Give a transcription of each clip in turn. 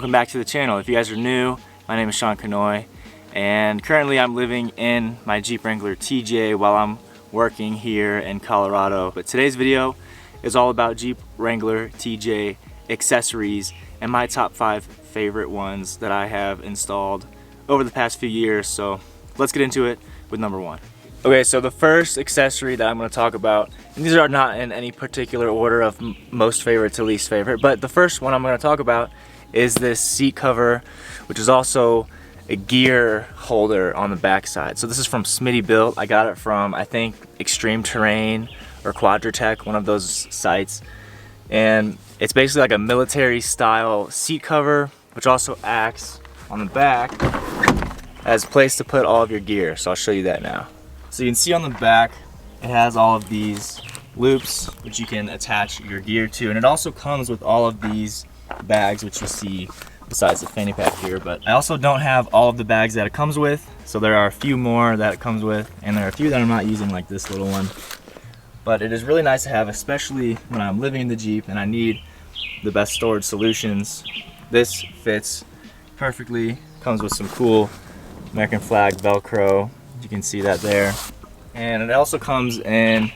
welcome back to the channel. If you guys are new, my name is Sean Canoy, and currently I'm living in my Jeep Wrangler TJ while I'm working here in Colorado. But today's video is all about Jeep Wrangler TJ accessories and my top 5 favorite ones that I have installed over the past few years. So let's get into it with number 1. Okay, so the first accessory that I'm going to talk about, and these are not in any particular order of most favorite to least favorite, but the first one I'm going to talk about is this seat cover, which is also a gear holder on the back side. So this is from Smitty Built. I got it from, I think, Extreme Terrain or Quadratech, one of those sites. And it's basically like a military style seat cover, which also acts on the back as a place to put all of your gear. So I'll show you that now. So you can see on the back, it has all of these loops which you can attach your gear to, and it also comes with all of these bags which you see besides the fanny pack here. But I also don't have all of the bags that it comes with, so there are a few more that it comes with, and there are a few that I'm not using, like this little one. But it is really nice to have, especially when I'm living in the Jeep and I need the best storage solutions. This fits perfectly, comes with some cool American flag Velcro. You can see that there, and it also comes in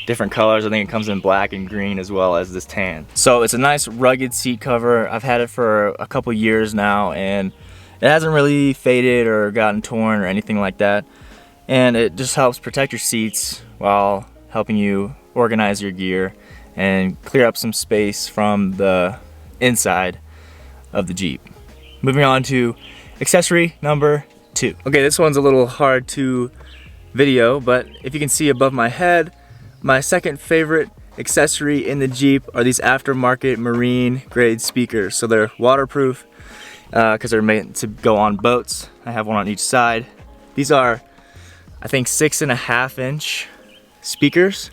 different colors. I think it comes in black and green as well as this tan. So it's a nice rugged seat cover. I've had it for a couple years now, and it hasn't really faded or gotten torn or anything like that, and it just helps protect your seats while helping you organize your gear and clear up some space from the inside of the Jeep. Moving on to accessory number 2. Okay, this one's a little hard to video, but if you can see above my head, my second favorite accessory in the Jeep are these aftermarket marine grade speakers. So they're waterproof because they're made to go on boats. I have one on each side. These are, I think, 6.5-inch speakers,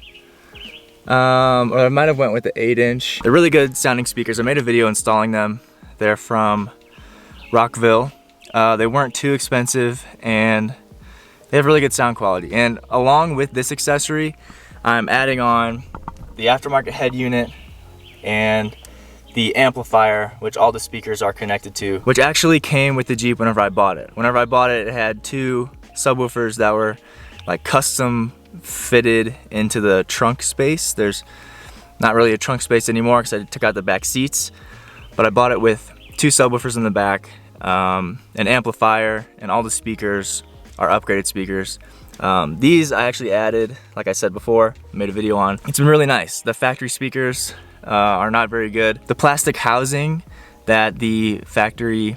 or I might have went with the 8-inch. They're really good sounding speakers. I made a video installing them. They're from Rockville. They weren't too expensive, and they have really good sound quality. And along with this accessory, I'm adding on the aftermarket head unit and the amplifier, which all the speakers are connected to, which actually came with the Jeep whenever I bought it. Whenever I bought it, it had 2 subwoofers that were like custom fitted into the trunk space. There's not really a trunk space anymore because I took out the back seats, but I bought it with 2 subwoofers in the back, an amplifier, and all the speakers are upgraded speakers. These I actually added, like I said before, made a video on. It's been really nice. The factory speakers are not very good. The plastic housing that the factory,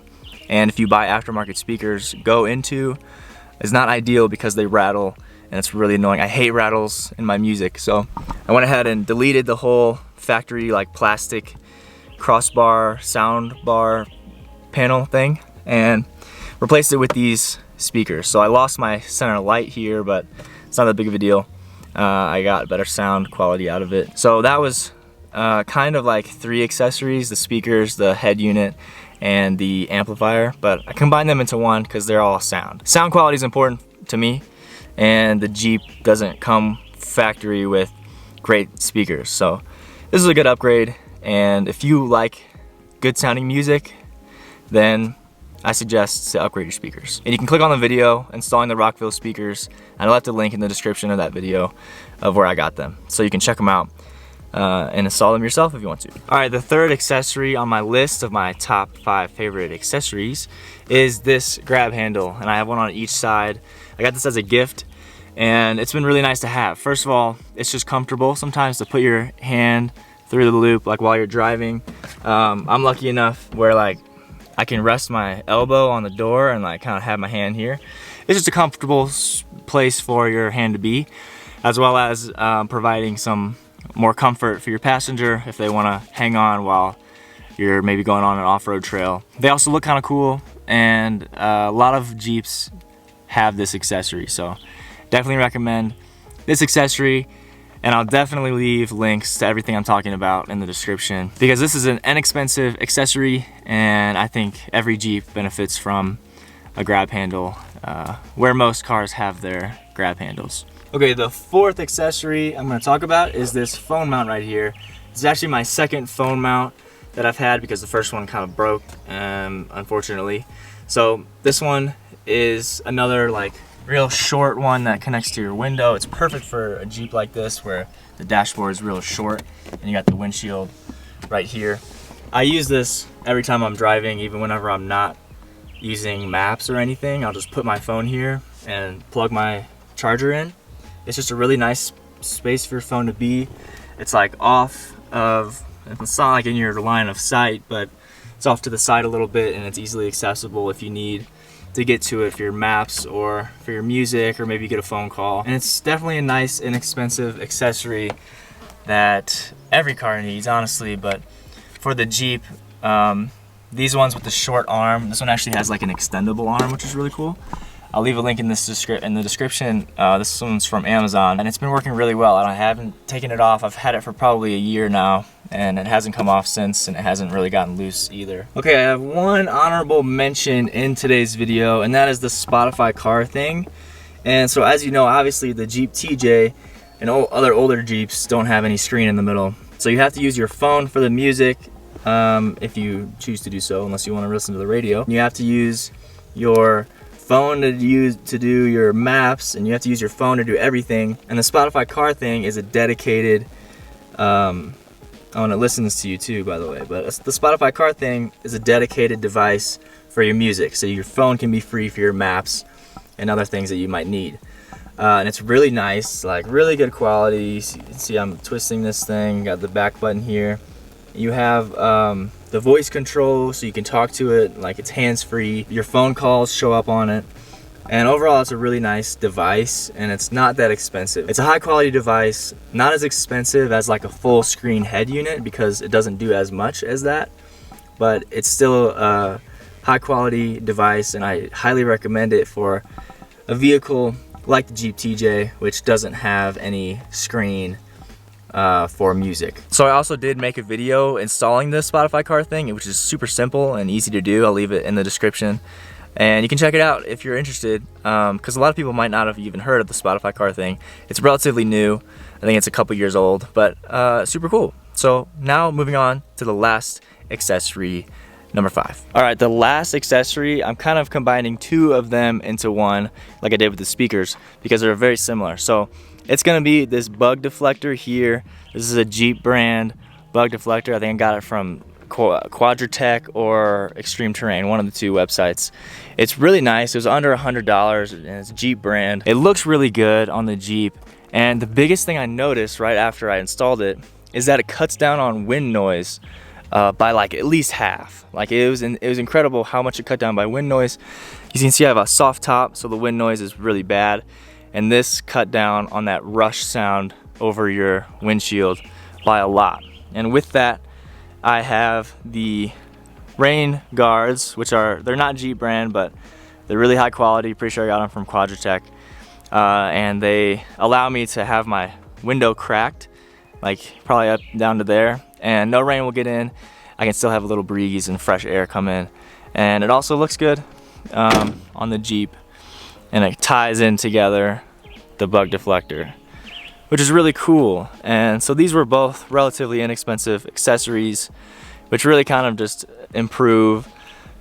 and if you buy aftermarket speakers, go into is not ideal because they rattle, and it's really annoying. I hate rattles in my music, so I went ahead and deleted the whole factory like plastic crossbar sound bar panel thing and replaced it with these speakers. So I lost my center light here, but it's not that big of a deal. I got better sound quality out of it. So that was kind of like 3 accessories: the speakers, the head unit, and the amplifier, but I combined them into one because they're all sound. Sound quality is important to me, and the Jeep doesn't come factory with great speakers. So this is a good upgrade, and if you like good sounding music, then I suggest to upgrade your speakers. And you can click on the video installing the Rockville speakers, and I'll have the link in the description of that video of where I got them, so you can check them out and install them yourself if you want to. Alright, the third accessory on my list of my top 5 favorite accessories is this grab handle, and I have one on each side. I got this as a gift, and it's been really nice to have. First of all, it's just comfortable sometimes to put your hand through the loop like while you're driving. I'm lucky enough where like I can rest my elbow on the door and like kind of have my hand here. It's just a comfortable place for your hand to be, as well as providing some more comfort for your passenger if they want to hang on while you're maybe going on an off-road trail. They also look kind of cool, and a lot of Jeeps have this accessory, so definitely recommend this accessory. And I'll definitely leave links to everything I'm talking about in the description, because this is an inexpensive accessory, and I think every Jeep benefits from a grab handle, where most cars have their grab handles. Okay, the 4th accessory I'm going to talk about is this phone mount right here. It's actually my second phone mount that I've had because the first one kind of broke, unfortunately. So this one is another like real short one that connects to your window. It's perfect for a Jeep like this where the dashboard is real short and you got the windshield right here. I use this every time I'm driving, even whenever I'm not using maps or anything. I'll just put my phone here and plug my charger in. It's just a really nice space for your phone to be. It's like off of, it's not like in your line of sight, but it's off to the side a little bit, and it's easily accessible if you need to get to it for your maps or for your music, or maybe you get a phone call. And it's definitely a nice, inexpensive accessory that every car needs, honestly. But for the Jeep, these ones with the short arm, this one actually has like an extendable arm, which is really cool. I'll leave a link in the description. This one's from Amazon, and it's been working really well. I haven't taken it off. I've had it for probably a year now, and it hasn't come off since, and it hasn't really gotten loose either. Okay, I have one honorable mention in today's video, and that is the Spotify car thing. And so as you know, obviously the Jeep TJ and other older Jeeps don't have any screen in the middle. So you have to use your phone for the music, if you choose to do so, unless you want to listen to the radio. You have to use your phone to do your maps, and you have to use your phone to do everything. And the Spotify car thing is a dedicated, oh, and it listens to you too, by the way, but the Spotify car thing is a dedicated device for your music, so your phone can be free for your maps and other things that you might need. And it's really nice, like really good quality. You can see I'm twisting this thing, got the back button here. You have the voice control, so you can talk to it like it's hands-free. Your phone calls show up on it. And overall, it's a really nice device, and it's not that expensive. It's a high-quality device, not as expensive as like a full screen head unit because it doesn't do as much as that, but it's still a high-quality device, and I highly recommend it for a vehicle like the Jeep TJ, which doesn't have any screen for music. So I also did make a video installing the Spotify car thing, which is super simple and easy to do. I'll leave it in the description, and you can check it out if you're interested, because a lot of people might not have even heard of the Spotify car thing. It's relatively new. I think it's a couple years old, but super cool. So now moving on to the last accessory, number 5. All right, the last accessory, I'm kind of combining two of them into one, like I did with the speakers, because they're very similar. So it's gonna be this bug deflector here. This is a Jeep brand bug deflector. I think I got it from Quadratech or Extreme Terrain, one of the two websites. It's really nice. It was under $100, and it's Jeep brand. It looks really good on the Jeep, and the biggest thing I noticed right after I installed it is that it cuts down on wind noise by like at least half. Like it was incredible how much it cut down by wind noise. You can see I have a soft top, so the wind noise is really bad. And this cut down on that rush sound over your windshield by a lot. And with that, I have the rain guards, which they're not Jeep brand, but they're really high quality. Pretty sure I got them from Quadratech. And they allow me to have my window cracked, like probably up down to there, and no rain will get in. I can still have a little breeze and fresh air come in. And it also looks good on the Jeep, and it ties in together the bug deflector, which is really cool. And so these were both relatively inexpensive accessories, which really kind of just improve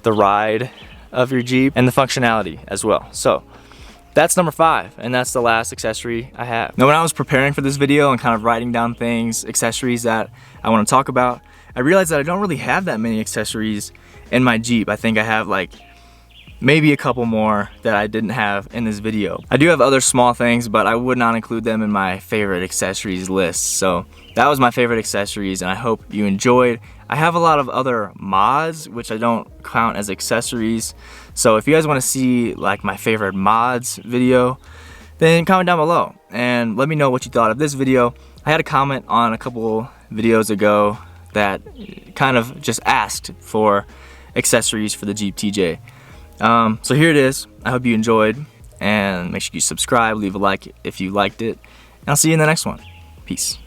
the ride of your Jeep and the functionality as well. So that's number 5, and that's the last accessory I have. Now when I was preparing for this video and kind of writing down accessories that I want to talk about, I realized that I don't really have that many accessories in my Jeep. I think I have like maybe a couple more that I didn't have in this video. I do have other small things, but I would not include them in my favorite accessories list. So that was my favorite accessories, and I hope you enjoyed. I have a lot of other mods, which I don't count as accessories. So if you guys want to see like my favorite mods video, then comment down below and let me know what you thought of this video. I had a comment on a couple videos ago that kind of just asked for accessories for the Jeep TJ. So here it is. I hope you enjoyed, and make sure you subscribe, leave a like if you liked it, and I'll see you in the next one. Peace.